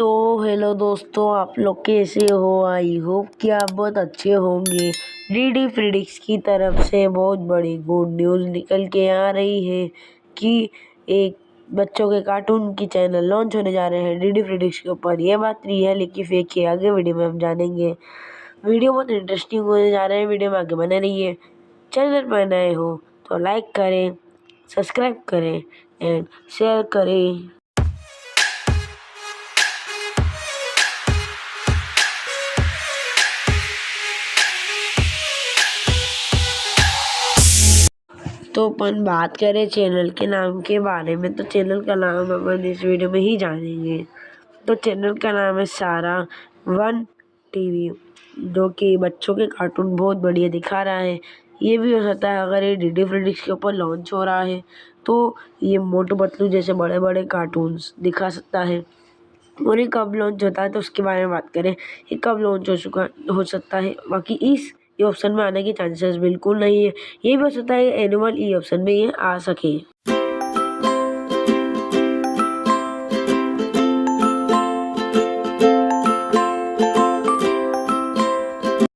तो हेलो दोस्तों, आप लोग कैसे हो। आई होप कि आप बहुत अच्छे होंगे। डीडी फ्रीडिक्स की तरफ से बहुत बड़ी गुड न्यूज़ निकल के आ रही है कि एक बच्चों के कार्टून की चैनल लॉन्च होने जा रहे हैं डीडी फ्रीडिक्स के ऊपर। ये बात रियल है कि फेक है, आगे वीडियो में हम जानेंगे। वीडियो बहुत इंटरेस्टिंग होने जा रहे हैं, वीडियो में आगे बने रहिए। चैनल पर नए हो तो लाइक करें, सब्सक्राइब करें एंड शेयर करें। तो अपन बात करें चैनल के नाम के बारे में, तो चैनल का नाम अपन इस वीडियो में ही जानेंगे। तो चैनल का नाम है सारा वन टीवी, जो कि बच्चों के कार्टून बहुत बढ़िया दिखा रहा है। ये भी हो सकता है अगर ये डीडी फ्रीडिक्स के ऊपर लॉन्च हो रहा है तो ये मोटू पतलू जैसे बड़े बड़े कार्टून्स दिखा सकता है। और ये कब लॉन्च होता है तो उसके बारे में बात करें, ये कब लॉन्च हो सकता है। बाकी ये ऑप्शन में आने के चांसेस बिल्कुल नहीं है। ये भी हो सकता है एनुअल ई ऑप्शन में ये आ सके।